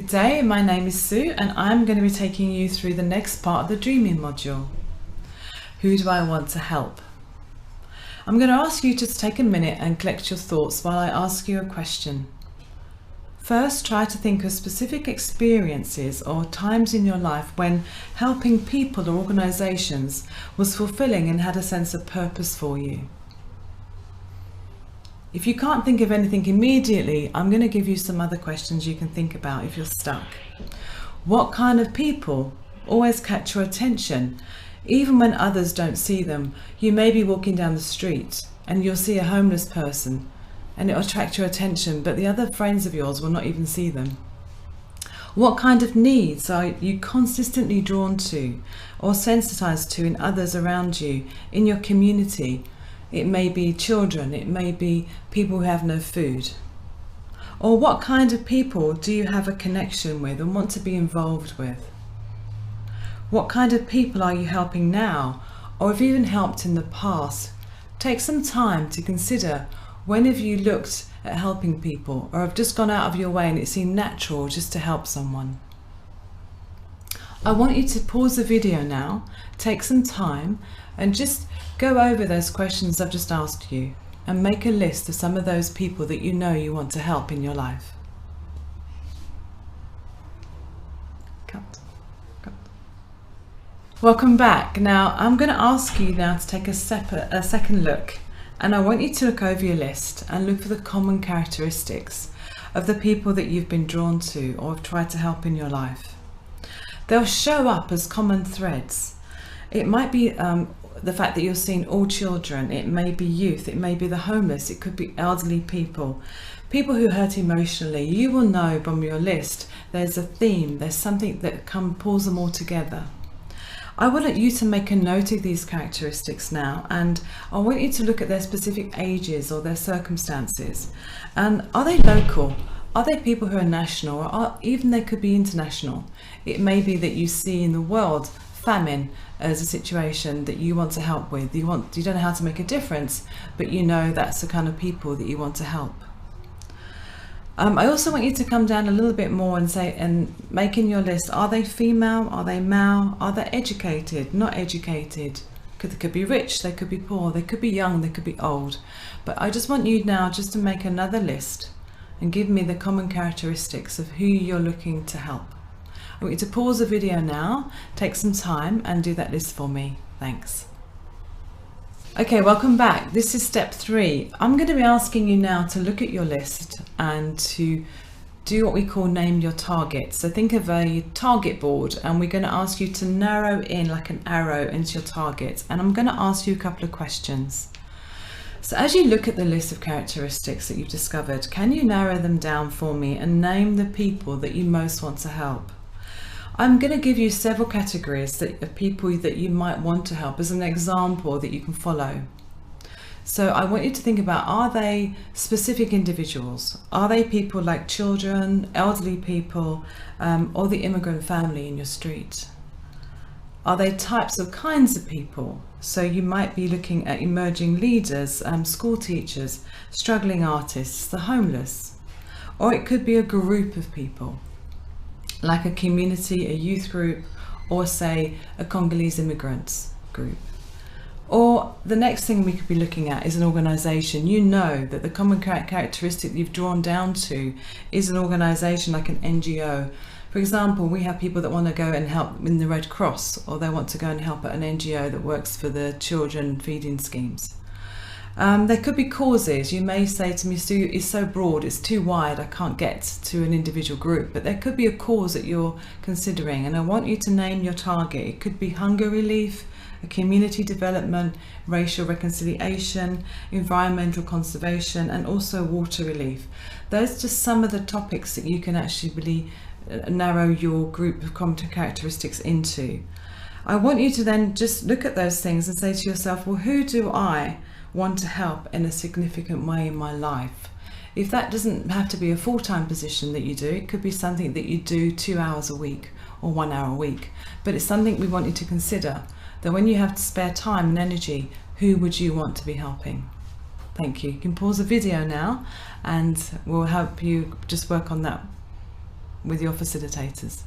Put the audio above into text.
day, my name is Sue and I'm going to be taking you through the next part of the Dreaming module. Who do I want to help? I'm going to ask you to take a minute and collect your thoughts while I ask you a question. First, try to think of specific experiences or times in your life when helping people or organisations was fulfilling and had a sense of purpose for you. If you can't think of anything immediately, I'm going to give you some other questions you can think about if you're stuck. What kind of people always catch your attention? Even when others don't see them, you may be walking down the street and you'll see a homeless person and it'll attract your attention, but the other friends of yours will not even see them. What kind of needs are you consistently drawn to or sensitized to in others around you, in your community? It may be children, it may be people who have no food. Or what kind of people do you have a connection with and want to be involved with? What kind of people are you helping now, or have you even helped in the past? Take some time to consider, when have you looked at helping people, or have just gone out of your way and it seemed natural just to help someone? I want you to pause the video now, take some time and just go over those questions I've just asked you and make a list of some of those people that you know you want to help in your life. Cut. Welcome back. Now I'm going to ask you now to take a second look, and I want you to look over your list and look for the common characteristics of the people that you've been drawn to or have tried to help in your life. They'll show up as common threads. It might be the fact that you're seeing all children, it may be youth, it may be the homeless, it could be elderly people, people who hurt emotionally. You will know from your list there's a theme, there's something that pulls them all together. I want you to make a note of these characteristics now, and I want you to look at their specific ages or their circumstances. And are they local? Are they people who are national, or even they could be international? It may be that you see in the world famine as a situation that you want to help with. You don't know how to make a difference, but you know that's the kind of people that you want to help. I also want you to come down a little bit more and say, and make in your list, are they female, are they male, are they educated, not educated? They could be rich, they could be poor, they could be young, they could be old. But I just want you now just to make another list and give me the common characteristics of who you're looking to help. I want you to pause the video now, take some time and do that list for me. Thanks. Okay, welcome back. This is step 3. I'm going to be asking you now to look at your list and to do what we call name your target. So think of a target board, and we're going to ask you to narrow in like an arrow into your target. And I'm going to ask you a couple of questions. So as you look at the list of characteristics that you've discovered, can you narrow them down for me and name the people that you most want to help? I'm going to give you several categories of people that you might want to help as an example that you can follow. So I want you to think about, are they specific individuals? Are they people like children, elderly people, or the immigrant family in your street? Are they types of kinds of people? So you might be looking at emerging leaders, school teachers, struggling artists, the homeless. Or it could be a group of people, like a community, a youth group, or say a Congolese immigrants group. Or the next thing we could be looking at is an organisation. You know that the common characteristic you've drawn down to is an organisation like an NGO. For example, we have people that want to go and help in the Red Cross, or they want to go and help at an NGO that works for the children feeding schemes. There could be causes. You may say to me, Sue, it's so broad, it's too wide, I can't get to an individual group, but there could be a cause that you're considering, and I want you to name your target. It could be hunger relief, a community development, racial reconciliation, environmental conservation, and also water relief. Those are just some of the topics that you can actually really narrow your group of common characteristics into. I want you to then just look at those things and say to yourself, well, who do I want to help in a significant way in my life? If that doesn't have to be a full-time position that you do, it could be something that you do 2 hours a week or 1 hour a week, but it's something we want you to consider, that when you have spare time and energy, who would you want to be helping? Thank you. You can pause the video now and we'll help you just work on that with your facilitators?